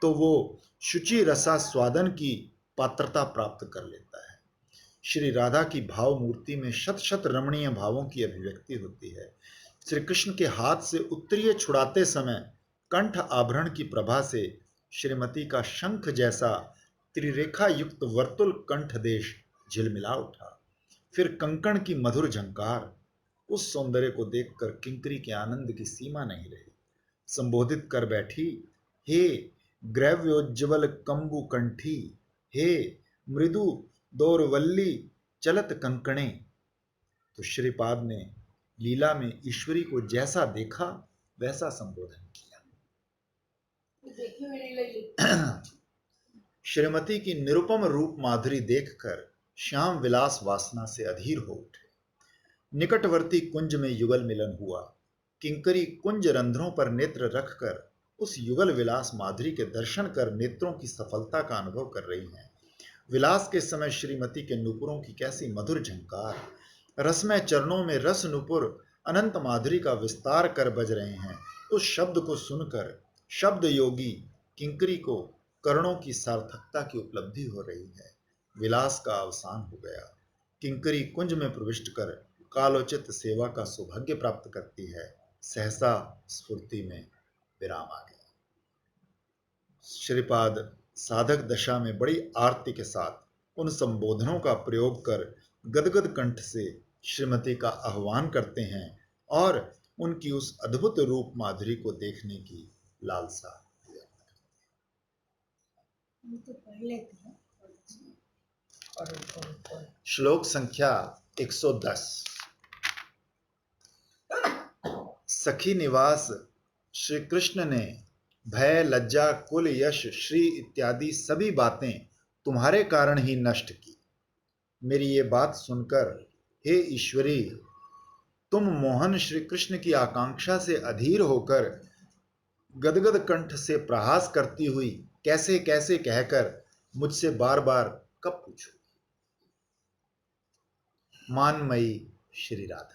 तो वो शुचि रसास्वादन की पात्रता प्राप्त कर लेता है। श्री राधा की भाव मूर्ति में शत शत रमणीय भावों की अभिव्यक्ति होती है। श्री कृष्ण के हाथ से उत्तरीय छुड़ाते समय कंठ आभरण की प्रभा से श्रीमती का शंख जैसा त्रिरेखा युक्त वर्तुल कंठ देश झिलमिला उठा। फिर कंकण की मधुर झंकार, उस सौंदर्य को देखकर किंकरी के आनंद की सीमा नहीं रही। संबोधित कर बैठी, हे ग्रैव्योज्ज्वल कंबु कंठी, हे मृदु दौरवल्ली चलत कंकणे। तो श्रीपाद ने लीला में ईश्वरी को जैसा देखा वैसा संबोधन किया। देखी मेरी लगी। श्रीमती की निरुपम रूप माधुरी देखकर श्याम विलास वासना से अधीर हो उठे। निकटवर्ती कुंज में युगल मिलन हुआ। किंकरी कुंज रंध्रों पर नेत्र रखकर उस युगल विलास माधुरी के दर्शन कर नेत्रों की सफलता का अनुभव कर रही हैं। विलास के समय श्रीमती के नुपुरों की कैसी मधुर झंकार! रसमय चरणों में रस नुपुर अनंत माधुरी का विस्तार कर बज रहे हैं। उस शब्द को सुनकर शब्द योगी किंकरी को करणों की सार्थकता की उपलब्धि हो रही है। विलास का अवसान हो गया। किंकरी कुंज में प्रविष्ट कर कालोचित सेवा का सौभाग्य प्राप्त करती है। सहसा स्फूर्ति में विराम आ गया। श्रीपाद साधक दशा में बड़ी आरती के साथ उन संबोधनों का प्रयोग कर गदगद कंठ से श्रीमती का आह्वान करते हैं और उनकी उस अद्भुत रूप माधुरी को देखने की लालसा। हम तो पढ़ लेते हैं। श्लोक संख्या 110। सखी निवास श्री कृष्ण ने भय, लज्जा, कुल, यश, श्री इत्यादि सभी बातें तुम्हारे कारण ही नष्ट की। मेरी ये बात सुनकर हे ईश्वरी, तुम मोहन श्री कृष्ण की आकांक्षा से अधीर होकर गदगद कंठ से प्रहास करती हुई कैसे कैसे कहकर मुझसे बार बार कब पूछो। मानमयी श्री राधा।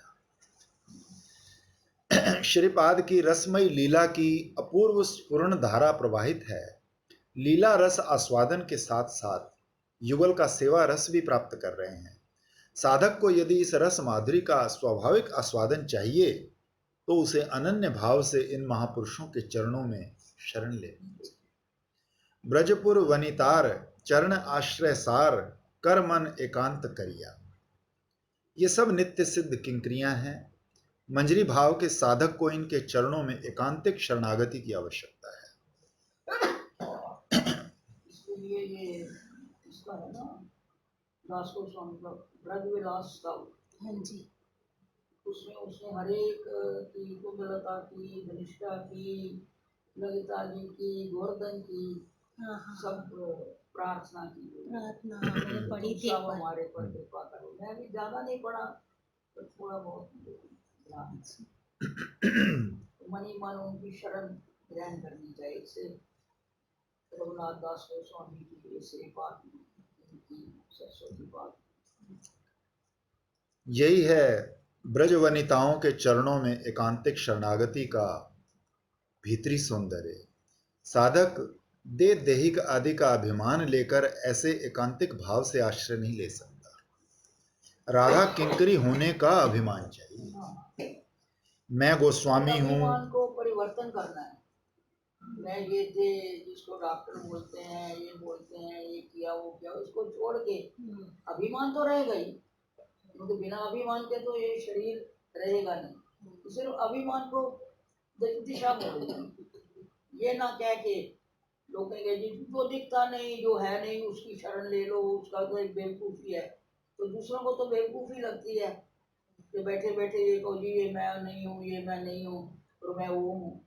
श्रीपाद की रसमयी लीला की अपूर्व स्फुरण धारा प्रवाहित है। लीला रस आस्वादन के साथ साथ युगल का सेवा रस भी प्राप्त कर रहे हैं। साधक को यदि इस रस माधुरी का स्वाभाविक आस्वादन चाहिए तो उसे अनन्य भाव से इन महापुरुषों के चरणों में शरण लेनी होगी। ब्रजपुर वनितार चरण आश्रय सार, कर मन एकांत करिया। ये सब नित्य सिद्ध किंकरियां हैं। मंजरी भाव के साधक को इनके चरणों में एकांतिक शरणागति की आवश्यकता है। इसके लिए ये इसका है ना, दास गोस्वामी का ब्रज विलास का, हाँ जी। उसमें उसने हर एक की, कुंडलता की, धनिष्ठा की, ललिता जी की, गोवर्धन की, हाँ हाँ सब प्रार्थना की। प्रार्थना मैंने पढ़ी थी सब एक बार। हमारे पर कृपा करो। मैं भी ज्यादा नहीं पढ़ा, पर थोड़ा बहुत ध्यान। मनी मन उनकी शरण ग्रहण करनी चाहिए। इससे रघुनाथ दास गोस्वामी की श्रीपाद की सरस्वती पाद, यही है ब्रज वनिताओं के चरणों में एकांतिक शरणागति का भीतरी सौंदर्य। साधक दे देहिक आदि का अभिमान लेकर ऐसे एकांतिक भाव से आश्रय नहीं ले सकता। राधा किंकरी होने का अभिमान चाहिए। मैं गोस्वामी हूँ। अभिमान को परिवर्तन करना है। मैं ये थे, जिसको डॉक्टर बोलते हैं, ये बोलते हैं, ये किया वो किया, उसको छोड़ के अभिमान तो रहेगा ही, क्योंकि बिना अभिमान के तो ये शरीर रहेगा नहीं। सिर्फ अभिमान को दिशा बोलेंगे। ये ना कह के लोग कहेंगे जी जो दिखता नहीं, जो है नहीं, उसकी शरण ले लो, उसका तो एक बेवकूफ़ी है। तो दूसरों को तो बेवकूफ़ी लगती है कि बैठे बैठे ये कहो जी ये मैं नहीं हूँ, ये मैं नहीं हूँ, और मैं वो हूँ।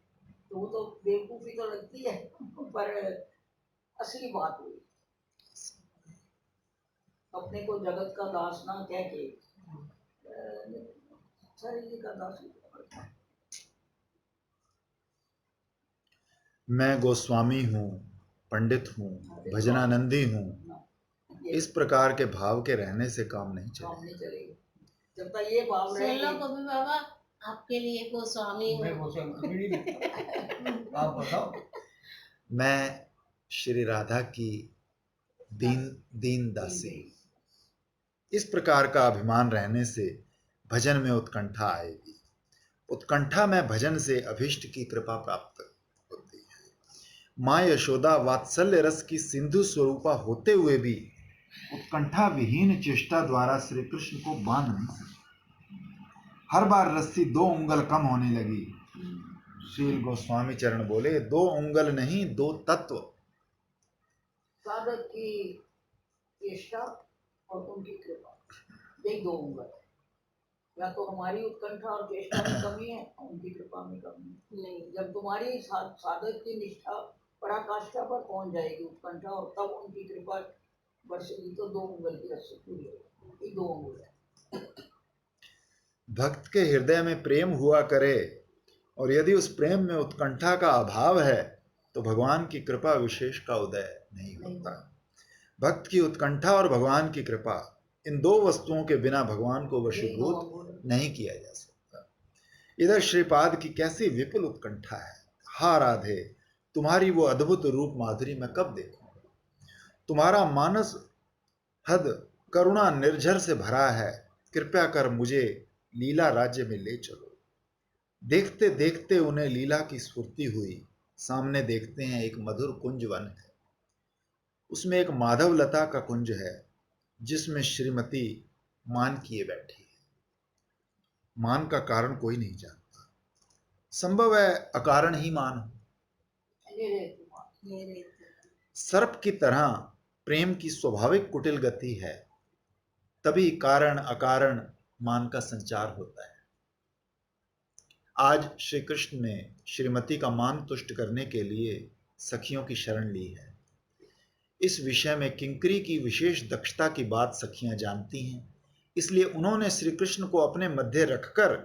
तो वो तो बेवकूफ़ी तो लगती है, पर असली बात हुई अपने को जगत का दास ना कह के शरीर का दास। मैं गोस्वामी हूँ, पंडित हूँ, भजनानंदी हूँ, इस प्रकार के भाव के रहने से काम नहीं चलेगा। जब तक ये भाव रहेगा कभी बाबा आपके लिए गोस्वामी हूँ। मैं गोस्वामी आप बताओ। मैं श्री राधा की दीन दासी। इस प्रकार का अभिमान रहने से भजन में उत्कंठा आएगी। उत्कंठा में भजन से अभिष्ट की कृपा प्राप्त होती है। माँ यशोदा वात्सल्य रस की सिंधु स्वरूपा होते हुए भी उत्कंठा विहीन चेष्टा द्वारा श्री कृष्ण को बांध नहीं सकी। हर बार रस्सी 2 उंगल कम होने लगी। श्री गोस्वामी चरण बोले 2 उंगल नहीं, 2 तत्व। साधक की चेष्टा और उनकी कृपा, ये 2 उंगल है। या तो हमारी उत्कंठा और चेष्टा में कमी है, उनकी कृपा में कमी नहीं। जब तुम्हारी साधक की निष्ठा पराकाष्ठा पर पहुंच जाएगी उत्कंठा, और तब उनकी कृपा बरसेगी, तो 2 उंगल की रस्सी पूरी होगी। 2 उंगल है। भक्त के हृदय में प्रेम हुआ करे, और यदि उस प्रेम में उत्कंठा का अभाव है तो भगवान की कृपा विशेष का उदय नहीं होता। भक्त की उत्कंठा और भगवान की कृपा, इन 2 वस्तुओं के बिना भगवान को वशीभूत नहीं किया जा सकता। इधर श्रीपाद की कैसी विपुल उत्कंठा है। हा राधे, तुम्हारी वो अद्भुत रूप माधुरी मैं कब देखूं। तुम्हारा मानस हद करुणा निर्झर से भरा है। कृपया कर मुझे लीला राज्य में ले चलो। देखते देखते उन्हें लीला की स्फूर्ति हुई। सामने देखते हैं एक मधुर कुंज वन है। उसमें एक माधव लता का कुंज है, जिसमें श्रीमती मान किए बैठी है। मान का कारण कोई नहीं जानता। संभव है अकारण ही मान हो। ये रहते सर्प की तरह प्रेम की स्वाभाविक कुटिल गति है, तभी कारण अकारण मान का संचार होता है। आज श्री कृष्ण ने श्रीमती का मान तुष्ट करने के लिए सखियों की शरण ली है। इस विषय में किंकरी की विशेष दक्षता की बात सखियां जानती हैं, इसलिए उन्होंने श्री कृष्ण को अपने मध्य रखकर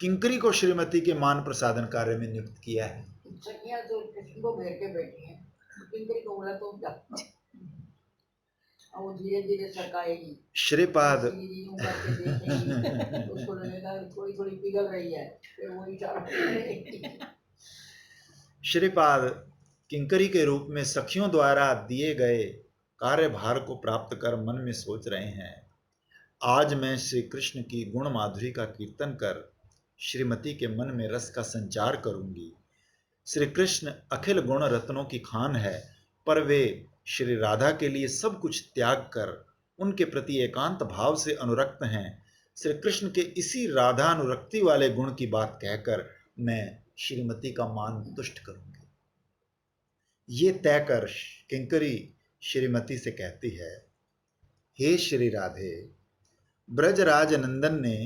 किंकरी को श्रीमती के मान प्रसादन कार्य में नियुक्त किया है। सखियां तो कृष्ण को घेर के बैठी हैं, किंकरी को बोला तो क्या, वो धीरे धीरे सरकाएगी। श्रीपाद यूं करके देखेंगी, तो उसको लगेगा थोड़ी थोड़ी पिघल रही है, फिर वो इशारा करेगी। श्रीपाद किंकरी के रूप में सखियों द्वारा दिए गए कार्यभार को प्राप्त कर मन में सोच रहे हैं, आज मैं श्री कृष्ण की गुण माधुरी का कीर्तन कर श्रीमती के मन में रस का संचार करूंगी। श्री कृष्ण अखिल गुण रत्नों की खान है, पर वे श्री राधा के लिए सब कुछ त्याग कर उनके प्रति एकांत भाव से अनुरक्त हैं। श्री कृष्ण के इसी राधा अनुरक्ति वाले गुण की बात कहकर मैं श्रीमती का मान तुष्ट करूंगी। ये तय कर किंकरी श्रीमती से कहती है, हे श्री राधे, ब्रजराज नंदन ने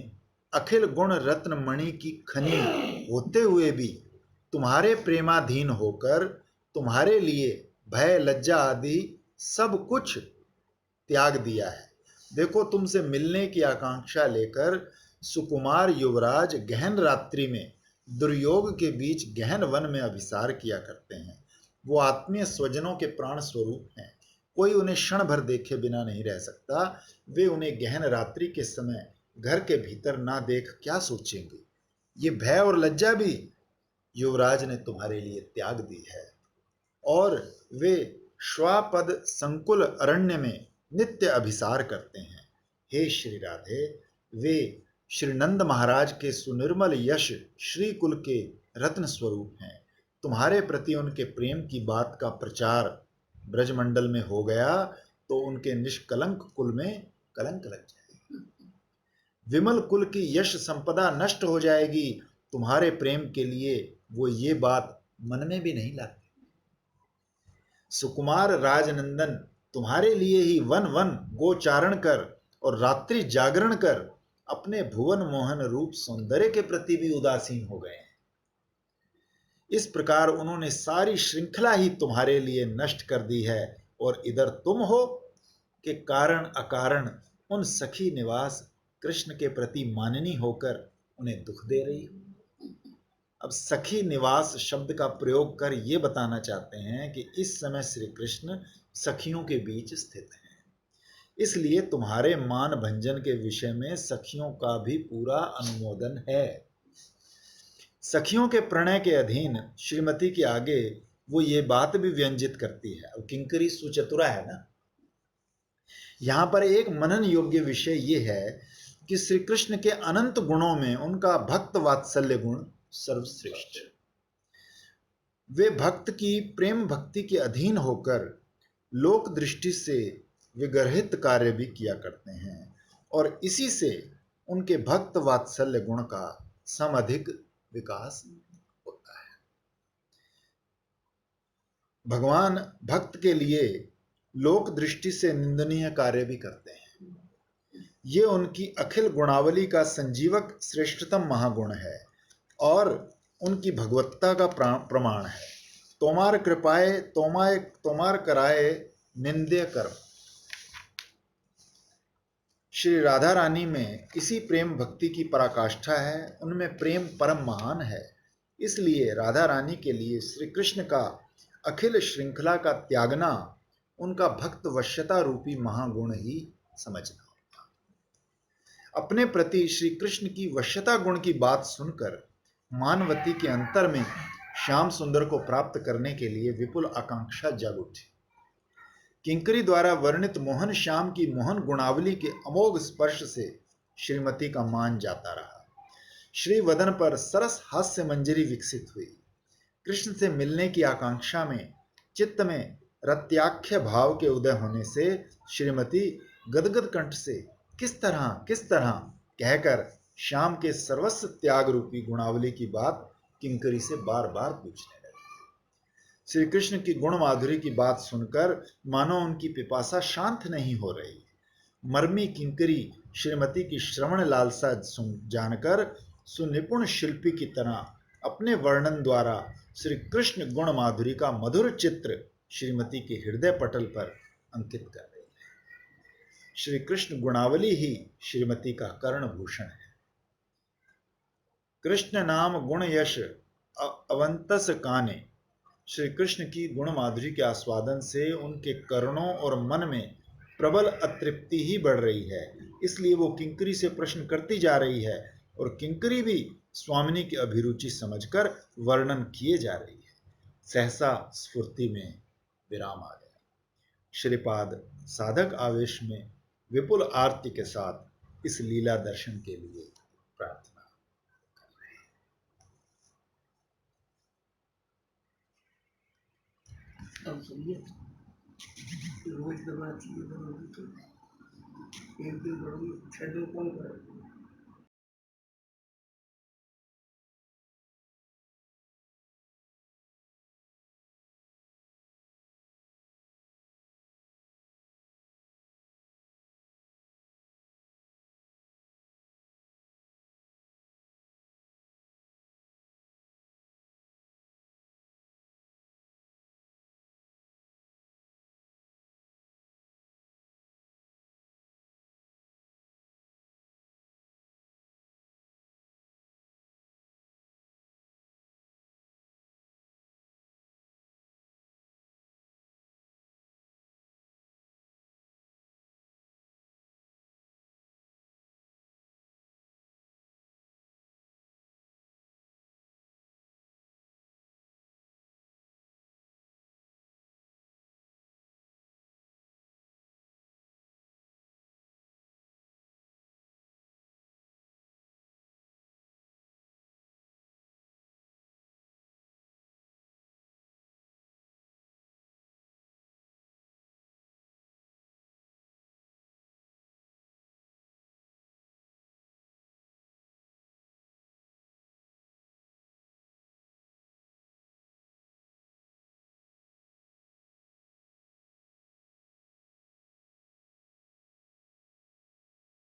अखिल गुण रत्न मणि की खनी होते हुए भी तुम्हारे प्रेमाधीन होकर तुम्हारे लिए भय लज्जा आदि सब कुछ त्याग दिया है। देखो, तुमसे मिलने की आकांक्षा लेकर सुकुमार युवराज गहन रात्रि में दुर्योग के बीच गहन वन में अभिसार किया करते हैं। वो आत्मीय स्वजनों के प्राण स्वरूप हैं, कोई उन्हें क्षण भर देखे बिना नहीं रह सकता। वे उन्हें गहन रात्रि के समय घर के भीतर ना देख क्या सोचेंगे। ये भय और लज्जा भी युवराज ने तुम्हारे लिए त्याग दी है, और वे श्वापद संकुल अरण्य में नित्य अभिसार करते हैं। हे श्री राधे, वे श्री नंद महाराज के सुनिर्मल यश श्री कुल के रत्न स्वरूप हैं। तुम्हारे प्रति उनके प्रेम की बात का प्रचार ब्रजमंडल में हो गया तो उनके निष्कलंक कुल में कलंक लग जाएगी, विमल कुल की यश संपदा नष्ट हो जाएगी। तुम्हारे प्रेम के लिए वो ये बात मन में भी नहीं लाते। सुकुमार राजनंदन तुम्हारे लिए ही वन वन गोचारण कर और रात्रि जागरण कर अपने भुवन मोहन रूप सौंदर्य के प्रति भी उदासीन हो गए हैं। इस प्रकार उन्होंने सारी श्रृंखला ही तुम्हारे लिए नष्ट कर दी है, और इधर तुम हो कि कारण अकारण उन सखी निवास कृष्ण के प्रति माननी होकर उन्हें दुख दे रही हो। अब सखी निवास शब्द का प्रयोग कर ये बताना चाहते हैं कि इस समय श्री कृष्ण सखियों के बीच स्थित हैं, इसलिए तुम्हारे मान भंजन के विषय में सखियों का भी पूरा अनुमोदन है। सखियों के प्रणय के अधीन श्रीमती के आगे वो ये बात भी व्यंजित करती है। अब किंकरी सुचतुरा है ना। यहां पर एक मनन योग्य विषय ये है कि श्री कृष्ण के अनंत गुणों में उनका भक्त वात्सल्य गुण सर्वश्रेष्ठ। वे भक्त की प्रेम भक्ति के अधीन होकर लोक दृष्टि से विगर्हित कार्य भी किया करते हैं, और इसी से उनके भक्त वात्सल्य गुण का समधिक विकास होता है। भगवान भक्त के लिए लोक दृष्टि से निंदनीय कार्य भी करते हैं। ये उनकी अखिल गुणावली का संजीवक श्रेष्ठतम महागुण है और उनकी भगवत्ता का प्रमाण है। तोमार कृपाए तोमार कराए निंदे कर्म। श्री राधा रानी में इसी प्रेम भक्ति की पराकाष्ठा है, उनमें प्रेम परम महान है। इसलिए राधा रानी के लिए श्री कृष्ण का अखिल श्रृंखला का त्यागना उनका भक्त वश्यता रूपी महागुण ही समझना होगा। अपने प्रति श्री कृष्ण की वश्यता गुण की बात सुनकर मानवती के अंतर में श्याम सुंदर को प्राप्त करने के लिए विपुल आकांक्षा जग उठी। किंकरी द्वारा वर्णित मोहन श्याम की मोहन गुणावली के अमोघ स्पर्श से श्रीमती का मान जाता रहा। श्री वदन पर सरस हास्य मंजरी विकसित हुई। कृष्ण से मिलने की आकांक्षा में चित्त में रत्याख्य भाव के उदय होने से श्रीमती गदगद कंठ से किस तरह कहकर श्याम के सर्वस्व त्याग रूपी गुणावली की बात किंकरी से बार बार पूछने लगी। श्री कृष्ण की गुण माधुरी की बात सुनकर मानो उनकी पिपासा शांत नहीं हो रही। मर्मी किंकरी श्रीमती की श्रवण लालसा जानकर सुनिपुण शिल्पी की तरह अपने वर्णन द्वारा श्री कृष्ण गुण माधुरी का मधुर चित्र श्रीमती के हृदय पटल पर अंकित कर रही है। श्री कृष्ण गुणावली ही श्रीमती का कर्णभूषण है। कृष्ण नाम गुण यश अवंतस काने। श्री कृष्ण की गुण माधुरी के आस्वादन से उनके कर्णों और मन में प्रबल अतृप्ति ही बढ़ रही है, इसलिए वो किंकरी से प्रश्न करती जा रही है और किंकरी भी स्वामिनी की अभिरुचि समझकर वर्णन किए जा रही है। सहसा स्फूर्ति में विराम आ गया। श्रीपाद साधक आवेश में विपुल आरती के साथ इस लीला दर्शन के लिए प्रार्थना। अब समझे रोज दबाती है, एक दिन बढ़ोगी 6 दिन कौन करे।